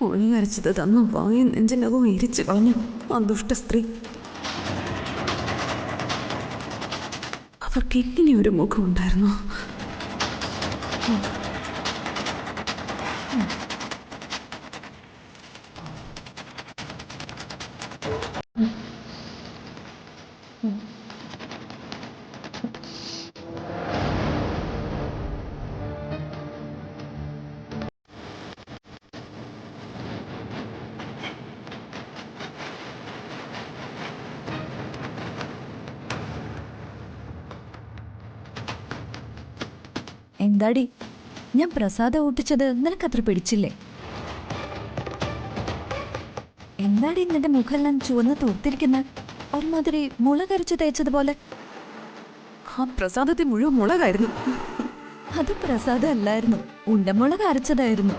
ഒഴിഞ്ഞരച്ചത് തന്നു വായും നെഞ്ചിനകവും ഇരിച്ചു കളഞ്ഞു ആ ദുഷ്ട സ്ത്രീ. അവർക്ക് ഇങ്ങനെ ഒരു മുഖമുണ്ടായിരുന്നു. എന്താടി, ഞാൻ പ്രസാദം ഊട്ടിച്ചത് നിനക്കത്ര പിടിച്ചില്ലേ? എന്താടി നിന്റെ മുഖമെല്ലാം ചുവന്ന് തോർത്തിരിക്കുന്നത്? ഒരുമാതിരി മുളകരച്ച് തേച്ചതുപോലെ. ആ പ്രസാദത്തിൽ മുഴുവൻ മുളകായിരുന്നു. അത് പ്രസാദം അല്ലായിരുന്നു, ഉണ്ടമുളക് അരച്ചതായിരുന്നു.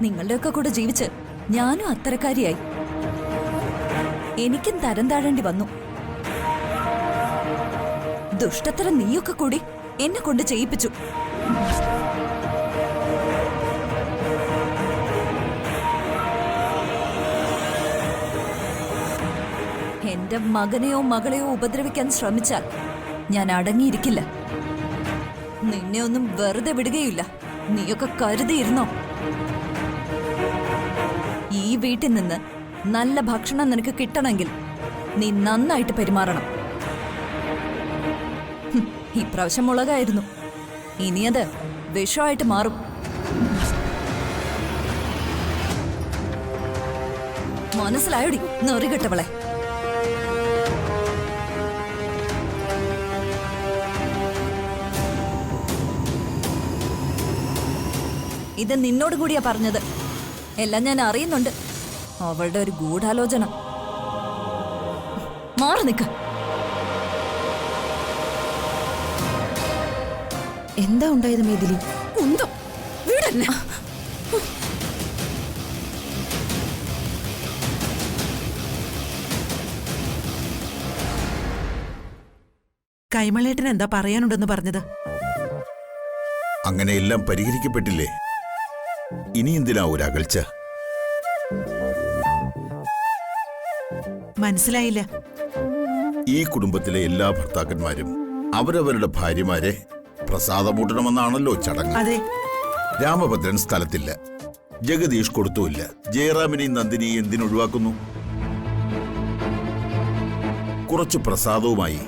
നിങ്ങളുടെയൊക്കെ കൂടെ ജീവിച്ച് ഞാനും അത്തരക്കാരിയായി. എനിക്കും തരം താഴേണ്ടി വന്നു. ദുഷ്ടത്തരം നീയൊക്കെ കൂടി എന്നെ കൊണ്ട് ചെയ്യിപ്പിച്ചു. എന്റെ മകനെയോ മകളെയോ ഉപദ്രവിക്കാൻ ശ്രമിച്ചാൽ ഞാൻ അടങ്ങിയിരിക്കില്ല. നിന്നെ ഒന്നും വെറുതെ വിടുകയില്ല. നീയൊക്കെ കരുതിയിരുന്നോ? ഈ വീട്ടിൽ നിന്ന് നല്ല ഭക്ഷണം നിനക്ക് കിട്ടണമെങ്കിൽ നീ നന്നായിട്ട് പെരുമാറണം. ഇപ്രാവശ്യം മുളകായിരുന്നു, ഇനിയത് വിഷമായിട്ട് മാറും. മനസ്സിലായോടി നെറികെട്ടവളെ? ഇത് നിന്നോട് കൂടിയാ പറഞ്ഞത്. എല്ലാം ഞാൻ അറിയുന്നുണ്ട്. അവളുടെ ഒരു ഗൂഢാലോചന. മാറി നിൽക്ക. എന്താ ഉണ്ടായത് മേദിലി? കുന്തം വീടന്നെ. കൈമളേട്ടൻ എന്താ പറയാനുണ്ടെന്ന് പറഞ്ഞത്? അങ്ങനെയെല്ലാം പരിഹരിക്കപ്പെട്ടില്ലേ? ഇനി എന്തിനാ ഒരു അകൽച്ച? മനസ്സിലായില്ല. ഈ കുടുംബത്തിലെ എല്ലാ ഭർത്താക്കന്മാരും അവരവരുടെ ഭാര്യമാരെ പ്രസാദമൂട്ടണമെന്നാണല്ലോ ചടങ്ങ്. അതെ. രാമഭദ്രൻ സ്ഥലത്തില്ല, ജഗദീഷ് കൊടുത്തുമില്ല. ജയറാമിനെയും നന്ദിനിയും എന്തിനൊഴിവാക്കുന്നു? കുറച്ച് പ്രസാദവുമായി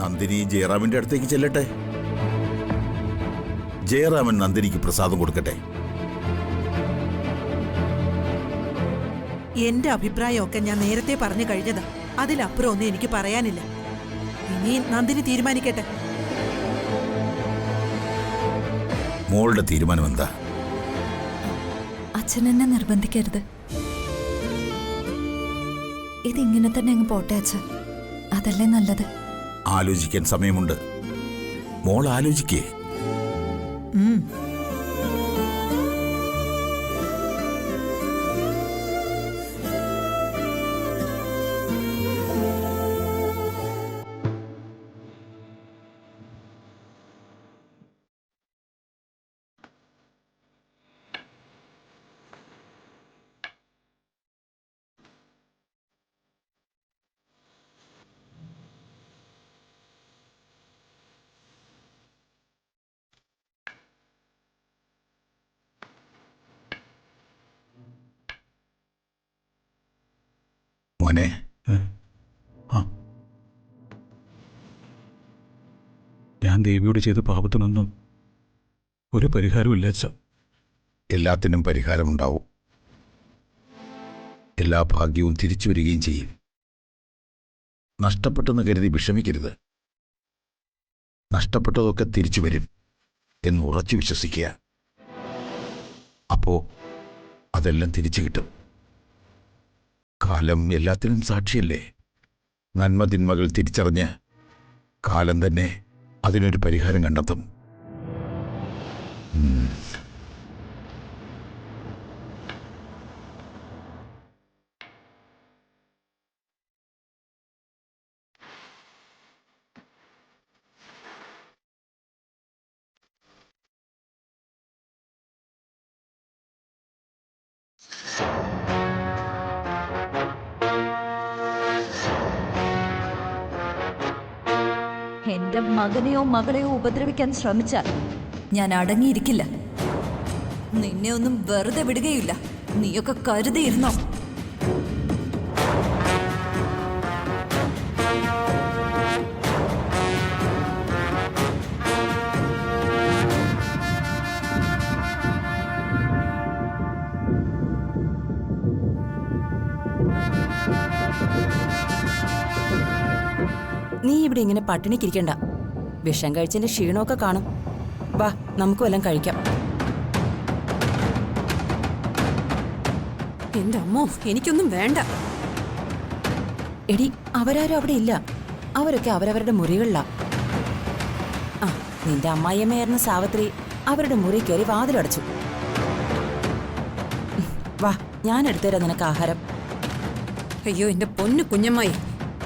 നന്ദിനി ജയറാമിന്റെ അടുത്തേക്ക് ചെല്ലട്ടെ. ജയറാമൻ നന്ദിനിക്ക് പ്രസാദം കൊടുക്കട്ടെ. എന്റെ അഭിപ്രായമൊക്കെ ഞാൻ നേരത്തെ പറഞ്ഞു കഴിഞ്ഞതാ. അതിലപ്പുറം ഒന്നും എനിക്ക് പറയാനില്ല. ഇനി നന്ദിനി തീരുമാനിക്കട്ടെ. മോളുടെ തീരുമാനം എന്താ? അച്ഛൻ എന്നെ നിർബന്ധിക്കരുത്. ഇതിങ്ങനെ തന്നെ അങ്ങ് പോട്ടെ അച്ഛ. അതല്ലേ നല്ലത്. ആലോചിക്കാൻ സമയമുണ്ട്. മോൾ ആലോചിക്കേ. മോനെ, ഞാൻ ദേവിയോട് ചെയ്ത പാപത്തിനൊന്നും ഒരു പരിഹാരമില്ല അച്ഛ. എല്ലാത്തിനും പരിഹാരമുണ്ടാവും. എല്ലാ ഭാഗ്യവും തിരിച്ചു വരികയും ചെയ്യും. നഷ്ടപ്പെട്ടെന്ന് കരുതി വിഷമിക്കരുത്. നഷ്ടപ്പെട്ടതൊക്കെ തിരിച്ചു വരും എന്ന് ഉറച്ചു വിശ്വസിക്കുക. അപ്പോ അതെല്ലാം തിരിച്ചു കിട്ടും. കാലം എല്ലാത്തിനും സാക്ഷിയല്ലേ? നന്മ തിന്മകൾ തിരിച്ചറിഞ്ഞ് കാലം തന്നെ അതിനൊരു പരിഹാരം കണ്ടെത്തും. എന്റെ മകനെയോ മകളെയോ ഉപദ്രവിക്കാൻ ശ്രമിച്ചാൽ ഞാൻ അടങ്ങിയിരിക്കില്ല. നിന്നെ ഒന്നും വെറുതെ വിടുകയില്ല. നീയൊക്കെ കരുതിയിരുന്നോ? നീ ഇവിടെ ഇങ്ങനെ പട്ടിണിക്കിരിക്കണ്ട. വിഷം കഴിച്ചതിന്റെ ക്ഷീണമൊക്കെ കാണും. വാ, നമുക്കും എല്ലാം കഴിക്കാം. എന്റെ അമ്മോ, എനിക്കൊന്നും വേണ്ട. എടി, അവരാരും അവിടെ ഇല്ല. അവരൊക്കെ അവരവരുടെ മുറികളിലാ. ആ, നിന്റെ അമ്മായിയമ്മയായിരുന്ന സാവിത്രി അവരുടെ മുറി കയറി വാതിലടച്ചു. വാ, ഞാൻ എടുത്തുതരാം നിനക്ക് ആഹാരം. അയ്യോ എന്റെ പൊന്നു കുഞ്ഞമ്മായി,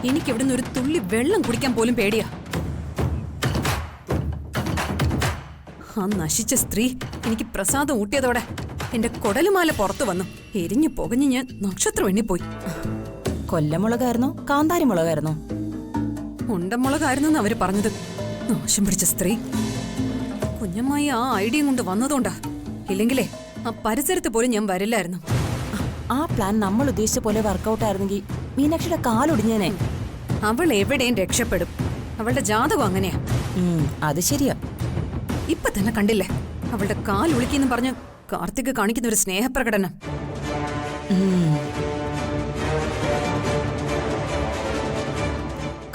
എനിക്ക് ഇവിടുന്ന് ഒരു തുള്ളി വെള്ളം കുടിക്കാൻ പോലും പേടിയാ. ആ നശിച്ച സ്ത്രീ എനിക്ക് പ്രസാദം ഊട്ടിയതോടെ എന്റെ കൊടലുമാല പുറത്തു വന്നു. എരിഞ്ഞു പുകഞ്ഞ് ഞാൻ നക്ഷത്രം എണ്ണിപ്പോയി. കൊല്ലമുളകായിരുന്നോ കാന്താരി മുളകായിരുന്നോ? ഉണ്ടമുളകായിരുന്നെന്ന് അവര് പറഞ്ഞത്. നാശം പിടിച്ച സ്ത്രീ. കുഞ്ഞമ്മായി ആ ഐഡിയയും കൊണ്ട് വന്നതുകൊണ്ടാ. ഇല്ലെങ്കിലേ ആ പരിസരത്ത് പോലും ഞാൻ വരില്ലായിരുന്നു. ആ പ്ലാൻ നമ്മൾ ഉദ്ദേശിച്ച പോലെ വർക്കൗട്ട് ആയിരുന്നെങ്കിൽ മീനാക്ഷിയുടെ കാലൊടിഞ്ഞേനെ. അവൾ എവിടെയും രക്ഷപ്പെടും. അവളുടെ ജാതകം അങ്ങനെയാ. അത് ശരിയാ. ഇപ്പൊ തന്നെ കണ്ടില്ലേ അവളുടെ കാൽ ഉളുക്കിന്ന് പറഞ്ഞ് കാർത്തിക് കാണിക്കുന്ന ഒരു സ്നേഹപ്രകടനം.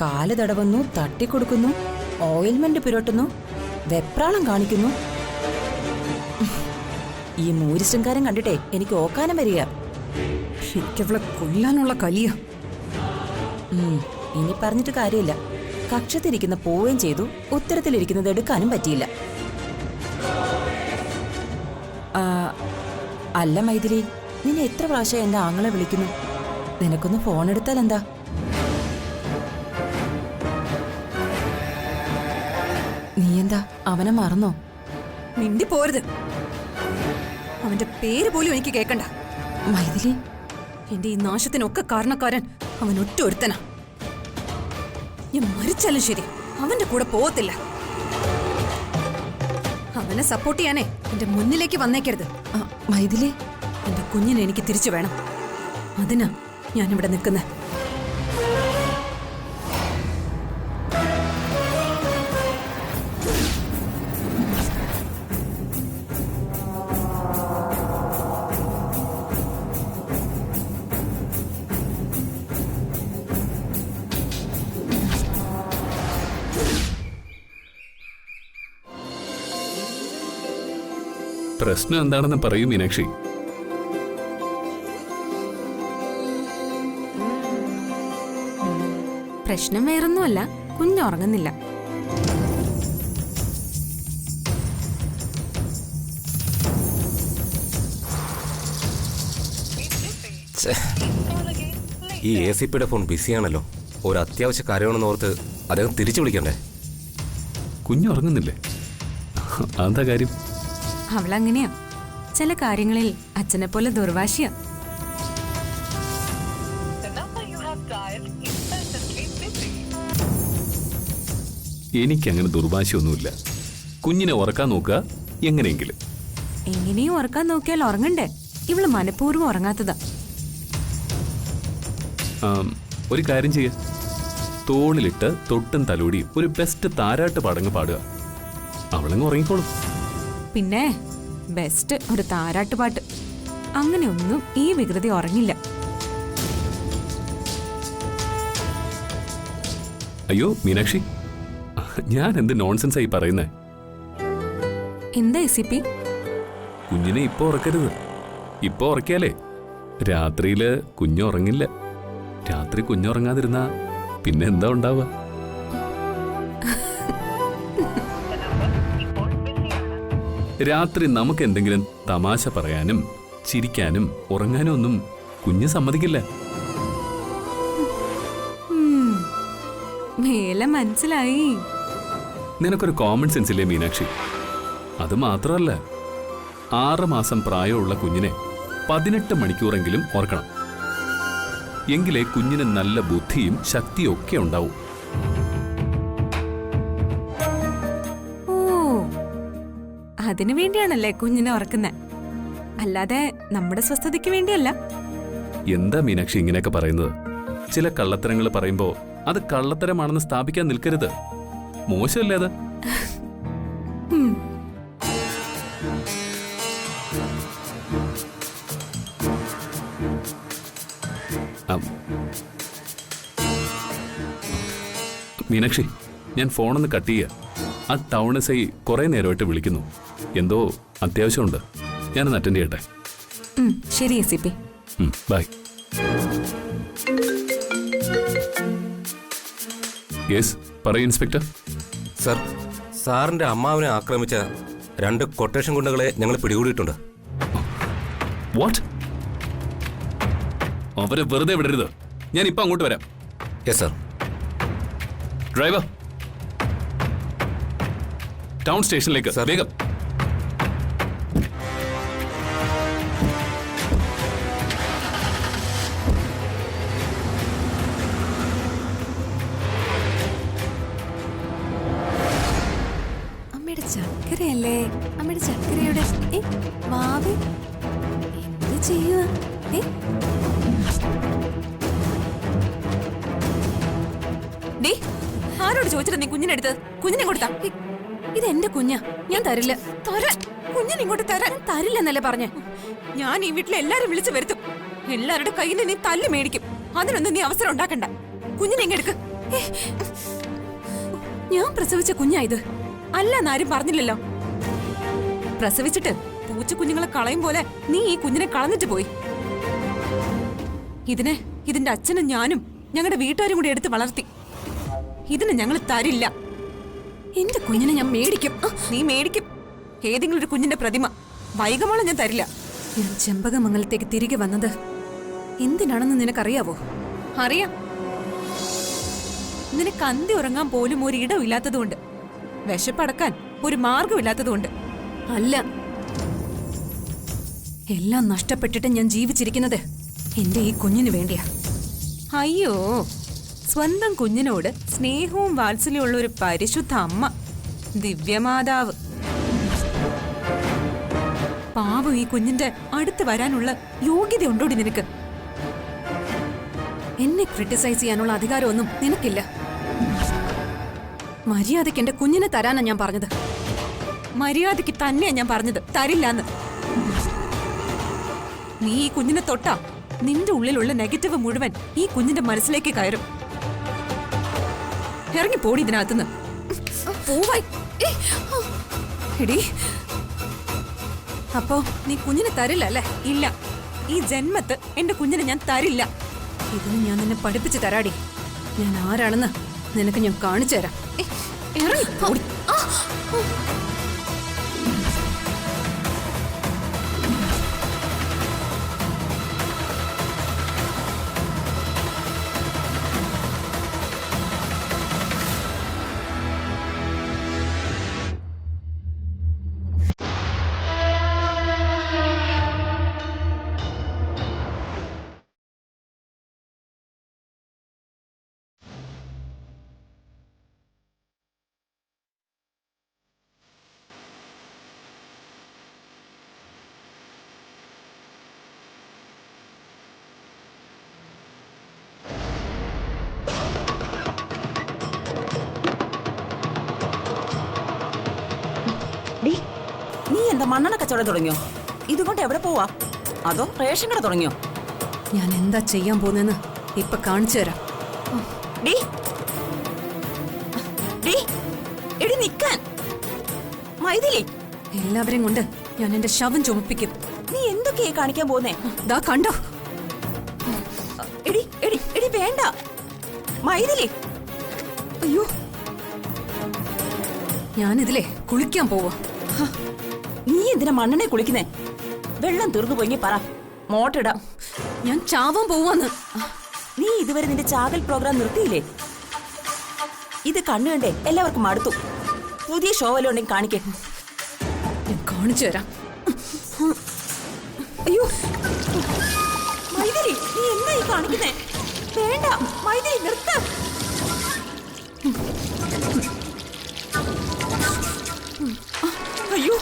കാല് തടവുന്നു, തട്ടിക്കൊടുക്കുന്നു, ഓയിൽമെന്റ് പുരട്ടുന്നു, വെപ്രാളം കാണിക്കുന്നു. ഈ മൂരി ശൃംഗാരം കണ്ടിട്ടേ എനിക്ക് ഓക്കാനം വരിക. എനിക്കവളെ കൊല്ലാനുള്ള കലിയ. ഇനി പറഞ്ഞിട്ട് കാര്യമില്ല. കക്ഷത്തിരിക്കുന്ന പോവുകയും ചെയ്തു, ഉത്തരത്തിലിരിക്കുന്നത് എടുക്കാനും പറ്റിയില്ല. അല്ല മൈഥിലി, നിന്നെ എത്ര പ്രാവശ്യം എന്റെ ആങ്ങളെ വിളിക്കുന്നു? നിനക്കൊന്ന് ഫോൺ എടുത്താൽ എന്താ? നീ എന്താ അവനെ മറന്നോ? മിണ്ടി പോരുത്. അവന്റെ പേര് പോലും എനിക്ക് കേൾക്കണ്ട. മൈഥിലി, എന്റെ ഈ നാശത്തിനൊക്കെ കാരണക്കാരൻ അവൻ ഒറ്റ ഒരുത്തനാ. ഞാൻ മരിച്ചാലും ശരി അവന്റെ കൂടെ പോകത്തില്ല. അവനെ സപ്പോർട്ട് ചെയ്യാനേ എന്റെ മുന്നിലേക്ക് വന്നേക്കരുത്. മൈഥിലി, എന്റെ കുഞ്ഞിനെ എനിക്ക് തിരിച്ചു വേണം. അതിനാ ഞാനിവിടെ നിൽക്കുന്നത്. പ്രശ്നം എന്താണെന്ന് പറയൂ മീനാക്ഷി. പ്രശ്നം വേറൊന്നുമല്ല, കുഞ്ഞുറങ്ങുന്നില്ല. ഈ ACPയുടെ ഫോൺ ബിസിയാണല്ലോ. ഒരു അത്യാവശ്യ കാര്യമാണെന്ന് ഓർത്ത് അദ്ദേഹം തിരിച്ചു വിളിക്കണ്ടേ? കുഞ്ഞുറങ്ങുന്നില്ലേ? എന്താ കാര്യം? അവളങ്ങനെയാ. ചില കാര്യങ്ങളിൽ അച്ഛനെ പോലെ ദുർവാശിയാ. എനിക്കങ്ങനെ ദുർവാശിയൊന്നുമില്ല. കുഞ്ഞിനെ ഉറക്കാൻ നോക്കുക എങ്ങനെയെങ്കിലും. എങ്ങനെയും ഉറക്കാൻ നോക്കിയാൽ ഉറങ്ങണ്ടേ? ഇവള് മനഃപൂർവ്വം ഉറങ്ങാത്തതാ. ഒരു കാര്യം ചെയ്യ, തോളിലിട്ട് തൊട്ടും തലോടിയും ഒരു ബെസ്റ്റ് താരാട്ട് പാടങ്ങ് പാടുക. അവളങ്ങ് ഉറങ്ങിക്കോളും. പിന്നെ ബെസ്റ്റ് ഒരു താരാട്ടുപാട്ട്. അങ്ങനെയൊന്നും ഈ വികൃതി ഉറങ്ങില്ല. അയ്യോ മീനാക്ഷി, ഞാൻ എന്ത് നോൺസെൻസ് ആയി പറയുന്നേ? എന്താ ACP? കുഞ്ഞിനെ ഇപ്പൊ ഉറക്കരുത്. ഇപ്പൊ ഉറക്കിയാലേ രാത്രിയില് കുഞ്ഞുറങ്ങില്ല. രാത്രി കുഞ്ഞുറങ്ങാതിരുന്നാ പിന്നെ എന്താ ഉണ്ടാവുക? രാത്രി നമുക്ക് എന്തെങ്കിലും തമാശ പറയാനും ചിരിക്കാനും ഉറങ്ങാനും ഒന്നും കുഞ്ഞ് സമ്മതിക്കില്ല. മേലെ മനസ്സിലായി. നിനക്കൊരു കോമൺ സെൻസ് ഇല്ലേ മീനാക്ഷി? അത് മാത്രമല്ല, 6 മാസം പ്രായമുള്ള കുഞ്ഞിനെ 18 മണിക്കൂറെങ്കിലും ഓർക്കണം. എങ്കിലേ കുഞ്ഞിന് നല്ല ബുദ്ധിയും ശക്തിയും ഒക്കെ ഉണ്ടാവും. അതിനു വേണ്ടിയാണല്ലേ കുഞ്ഞിനെ ഉറക്കുന്നത്, അല്ലാതെ നമ്മുടെ സ്വസ്ഥതയ്ക്ക് വേണ്ടിയല്ല. എന്താ മീനാക്ഷി ഇങ്ങനെയൊക്കെ പറയുന്നത്? ചില കള്ളത്തരങ്ങൾ പറയുമ്പോ അത് കള്ളത്തരമാണെന്ന് സ്ഥാപിക്കാൻ നിൽക്കരുത്. മോശമല്ലേ അത്? മീനാക്ഷി, ഞാൻ ഫോണൊന്ന് കട്ട് ചെയ്യുക. ആ ടൗൺ എസ് ഐ കുറെ നേരമായിട്ട് വിളിക്കുന്നു. എന്തോ അത്യാവശ്യമുണ്ട്. ഞാനൊന്ന് അറ്റൻഡ് ചെയ്യട്ടെ. ശരി ACP. ബൈ. യെസ്, പറയൂ ഇൻസ്പെക്ടർ. സർ, സാറിന്റെ അമ്മാവിനെ ആക്രമിച്ച 2 കൊട്ടേഷൻ ഗുണ്ടകളെ ഞങ്ങൾ പിടികൂടിയിട്ടുണ്ട്. വാട്ട്? അവരെ വെറുതെ വിടരുത്. ഞാൻ ഇപ്പൊ അങ്ങോട്ട് വരാം. Yes sir. ഡ്രൈവർ, ടൗൺ സ്റ്റേഷനിലേക്ക് വേഗം. അമ്മയുടെ ചക്കരയല്ലേ? അമ്മയുടെ ചക്കരയുടെ മാവി എന്ത് ചെയ്യുക? ആരോട് ചോദിച്ചിട്ട് നീ കുഞ്ഞിനെ എടുത്തത്? കുഞ്ഞിനെ കൊടുത്താ? ഇത് എന്റെ കുഞ്ഞാ, ഞാൻ തരില്ല. കുഞ്ഞിനെ ഇങ്ങോട്ട് തരാൻ തരില്ലെന്നല്ലേ പറഞ്ഞേ? ഞാൻ ഈ വീട്ടിലെ എല്ലാരും വിളിച്ചു വരുത്തും. എല്ലാവരുടെ കയ്യിൽ നിന്ന് നീ തല്ല് മേടിക്കും. അതിനൊന്നും നീ അവസരം ഉണ്ടാക്കണ്ട. കുഞ്ഞിനെ ഇങ്ങെടുക്ക്. ഞാൻ പ്രസവിച്ച കുഞ്ഞാ ഇത്, അല്ലെന്നാരും പറഞ്ഞില്ലല്ലോ. പ്രസവിച്ചിട്ട് പൂച്ചക്കുഞ്ഞുങ്ങളെ കളയും പോലെ നീ ഈ കുഞ്ഞിനെ കളഞ്ഞിട്ട് പോയി. ഇതിന്റെ അച്ഛനും ഞാനും ഞങ്ങളുടെ വീട്ടുകാരും കൂടി എടുത്ത് വളർത്തി. ഇതിന് ഞങ്ങൾ തരില്ല. എന്റെ കുഞ്ഞിനെ ഞാൻ മേടിക്കും. നീ മേടിക്കും ഏതെങ്കിലും ഒരു കുഞ്ഞിന്റെ പ്രതിമ. വൈകമോളം ഞാൻ തരില്ല. ഞാൻ ചെമ്പകമംഗലത്തേക്ക് തിരികെ വന്നത് എന്തിനാണെന്ന് നിനക്കറിയാവോ? അറിയാം. നിനക്ക് അന്തി ഉറങ്ങാൻ പോലും ഒരു ഇടമില്ലാത്തതുകൊണ്ട്, വിശപ്പടക്കാൻ ഒരു മാർഗമില്ലാത്തതുകൊണ്ട് അല്ല. എല്ലാം നഷ്ടപ്പെട്ടിട്ട് ഞാൻ ജീവിച്ചിരിക്കുന്നത് എന്റെ ഈ കുഞ്ഞിന് വേണ്ടിയാ. അയ്യോ, സ്വന്തം കുഞ്ഞിനോട് സ്നേഹവും വാത്സല്യമുള്ള ഒരു പരിശുദ്ധ അമ്മ, ദിവ്യമാതാവ്. പാവം ഈ കുഞ്ഞിന്റെ അടുത്ത് വരാനുള്ള യോഗ്യത ഉണ്ടോടി നിനക്ക്? എന്നെ ക്രിട്ടിസൈസ് ചെയ്യാനുള്ള അധികാരമൊന്നും നിനക്കില്ല. മര്യാദയ്ക്ക് എന്റെ കുഞ്ഞിനെ തരാനാ ഞാൻ പറഞ്ഞത്. മര്യാദയ്ക്ക് തന്നെയാ ഞാൻ പറഞ്ഞത്, തരില്ലാന്ന്. നീ ഈ കുഞ്ഞിനെ തൊട്ടാ നിന്റെ ഉള്ളിലുള്ള നെഗറ്റീവ് മുഴുവൻ ഈ കുഞ്ഞിന്റെ മനസ്സിലേക്ക് കയറും. ഇറങ്ങി പോടി ഇതിനകത്തുനിന്ന്. എടി, അപ്പോ നീ കുഞ്ഞിനെ തരില്ല അല്ലേ? ഇല്ല, ഈ ജന്മത്ത് എന്റെ കുഞ്ഞിനെ ഞാൻ തരില്ല. ഇതിന് ഞാൻ നിന്നെ പഠിപ്പിച്ചു തരാടി. ഞാൻ ആരാണെന്ന് നിനക്ക് ഞാൻ കാണിച്ചു തരാം. ഇറങ്ങി പോടി. നീ എന്താ മണ്ണെണ്ണ കച്ചവടം തുടങ്ങിയോ? ഇതുകൊണ്ട് എവിടെ പോവാ? അതോ റേഷൻ കട തുടങ്ങിയോ? ഞാൻ എന്താ ചെയ്യാൻ പോകുന്നെന്ന് ഇപ്പൊ കാണിച്ചു തരാം. നിക്കാൻ മൈഥിലി, എല്ലാവരെയും കൊണ്ട് ഞാൻ എന്റെ ശവം ചുമപ്പിക്കും. നീ എന്തൊക്കെയാ കാണിക്കാൻ പോകുന്നേ? ദാ കണ്ടോ? എടി എടി എടി വേണ്ട മൈഥിലി. അയ്യോ, ഞാനിതിലെ കുളിക്കാൻ പോവാ. നീ എന്തിനാ മണ്ണെണ്ണ കുളിക്കുന്നേ? വെള്ളം തീർന്നു പോയി പറ, മോട്ടിടാം. ഞാൻ ചാവാൻ പോവാന്ന്. നീ ഇതുവരെ നിന്റെ ചാകൽ പ്രോഗ്രാം നിർത്തിയില്ലേ? ഇത് കണ്ണുകണ്ടേ എല്ലാവർക്കും മടുത്തു. പുതിയ ഷോ വല്ലതും ഉണ്ടെങ്കിൽ കാണിക്കേ. ഞാൻ കാണിച്ചു തരാം. അയ്യോ മൈഥിലി, നീ എന്താ ഈ കാണിക്കുന്നേ? വേണ്ട മൈഥിലി, നിർത്ത. അയ്യോ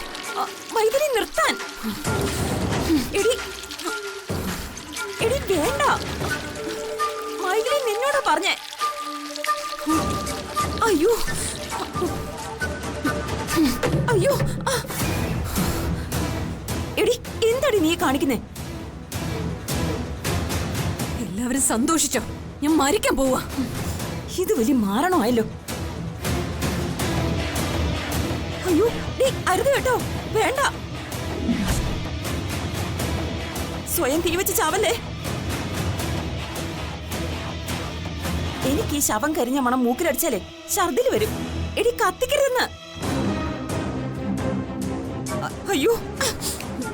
അയ്യോ അയ്യോ ആ. എടി എന്താടി നീ കാണിക്കുന്നേ? എല്ലാവരും സന്തോഷിച്ചോ? ഞാൻ മരിക്കാൻ പോവാ. ഇത് വലിയ മാരണമായല്ലോ. അയ്യോ നീ അരുത് കേട്ടോ, വേണ്ട. സ്വയം തീവച്ച് ചാവല്ലേ. എനിക്ക് ഈ ശവം കരിഞ്ഞ മണം മൂക്കിലടിച്ചാലേ ഛർദിൽ വരും. എടി കത്തിക്കരുതെന്ന്. അയ്യോ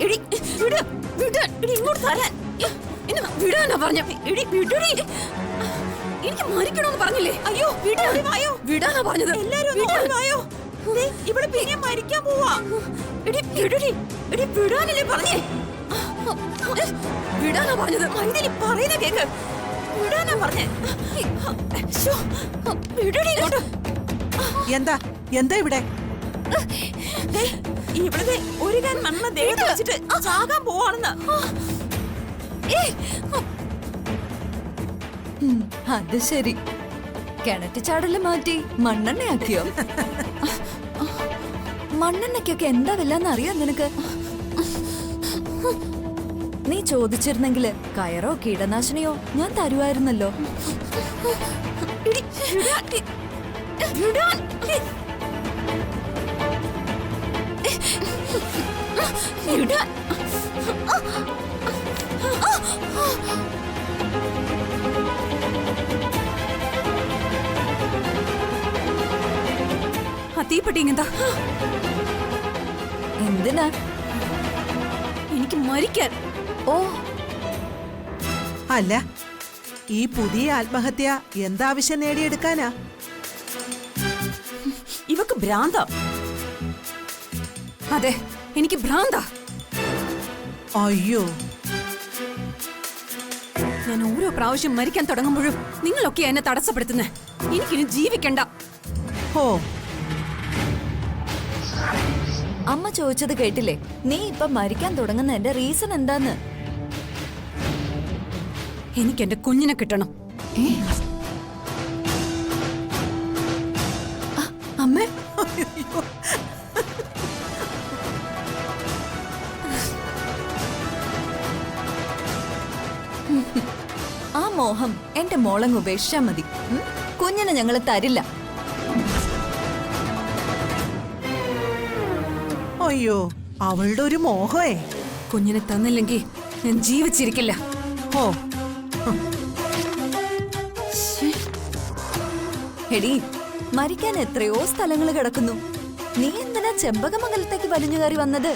എടി വിട് വിട്. എടി ഇങ്ങോട്ട് തരാൻ. എന്നെ വിടാനാ പറഞ്ഞ. എടി വിടടി. എനിക്ക് മരിക്കണമെന്ന് പറഞ്ഞില്ലേ? അയ്യോ വിടായോ. വിടാനാ പറഞ്ഞത്. എല്ലാരും ഒന്ന് ഓടി വായോ. ദേ, ഇവിടെ പിന്നെ മരിക്കാൻ പോവാ. എടി വിടടി. എടി വിടാനല്ലേ പറഞ്ഞേ. വിടാനാ പറഞ്ഞത്. മൈഥിലി പറയുന്ന കേക്ക്. വിടാനാ പറഞ്ഞേ. ശ്ശോ, വിടടി ഇങ്ങോട്ട്. എന്താ എന്താ ഇവിടെ? ദേ, ഇവിടുത്തെ ഒരു കാൻ മണ്ണ ദേഹത്ത് വെച്ചിട്ട് ചാകാൻ പോവാണെന്ന്. അത് ശരി, കിണറ്റ് ചാടല് മാറ്റി മണ്ണെണ്ണയാക്കിയോ? മണ്ണെണ്ണയ്ക്കൊക്കെ എന്താ വില്ലെന്ന് അറിയാം നിനക്ക്? നീ ചോദിച്ചിരുന്നെങ്കില് കയറോ കീടനാശിനിയോ ഞാൻ തരുമായിരുന്നല്ലോ. എടി, വിടാൻ. വിടാൻ. വിടാൻ. ആ തീപ്പെട്ടി ഇങ്ങെന്താ? എന്തിനാ? എനിക്ക് മരിക്കാൻ. ഓ, അല്ല, ഈ പുതിയ ആത്മഹത്യ എന്താവശ്യം നേടിയെടുക്കാനാ? ഇവക്ക് ഭ്രാന്ത. അതെ, എനിക്ക് ഭ്രാന്താ. അയ്യോ, ഞാൻ ഓരോ പ്രാവശ്യം മരിക്കാൻ തുടങ്ങുമ്പോഴും നിങ്ങളൊക്കെ എന്നെ തടസ്സപ്പെടുത്തുന്നേ. എനിക്കിനി ജീവിക്കണ്ട. ഓ, അമ്മ ചോദിച്ചത് കേട്ടില്ലേ? നീ ഇപ്പൊ മരിക്കാൻ തുടങ്ങുന്നതിന്റെ റീസൺ എന്താന്ന്? എനിക്ക് എന്റെ കുഞ്ഞിനെ കിട്ടണം. അമ്മേ, അയ്യോ. ആ മോഹം എന്റെ മോളങ്ങ് ഉപേക്ഷിച്ചാ മതി. കുഞ്ഞിനെ ഞങ്ങള് തരില്ല. അയ്യോ, അവളുടെ ഒരു മോഹമേ. കുഞ്ഞിനെ തന്നില്ലെങ്കിൽ ഞാൻ ജീവിച്ചിരിക്കില്ല. ഓ, എടി, മരിക്കാൻ എത്രയോ സ്ഥലങ്ങൾ കിടക്കുന്നു. നീ എന്തിനാ ചെമ്പകമംഗലത്തേക്ക് വലിഞ്ഞു കയറി വന്നത്?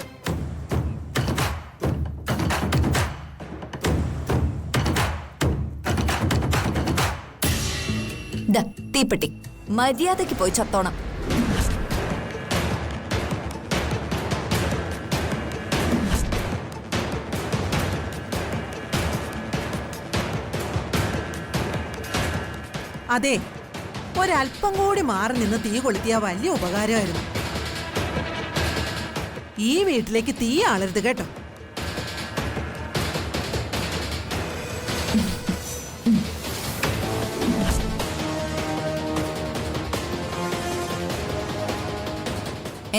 ദാ, തീപ്പെട്ടി. മര്യാദയ്ക്ക് പോയി ചത്തോണം. അതെ, ഒരല്പം കൂടി മാറി നിന്ന് തീ കൊളുത്തിയ വലിയ ഉപകാരമായിരുന്നു. ഈ വീട്ടിലേക്ക് തീ ആളരുത് കേട്ടോ.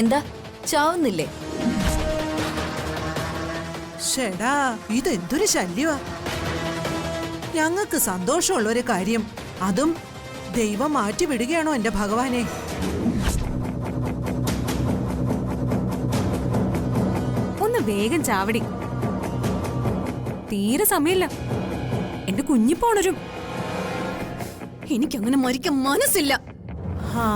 എന്താ, ചാവുന്നില്ലേ? ഷെടാ, ഇതെന്തൊരു ശല്യമാ. ഞങ്ങൾക്ക് സന്തോഷമുള്ള ഒരു കാര്യം, അതും ദൈവം മാറ്റി വിടുകയാണോ എന്റെ ഭഗവാനെ? ഒന്ന് വേഗം ചാവടി. തീരെ സമയമില്ല. എന്റെ കുഞ്ഞിപ്പോണരും. എനിക്കങ്ങനെ മരിക്കാൻ മനസ്സില്ല. ഹാ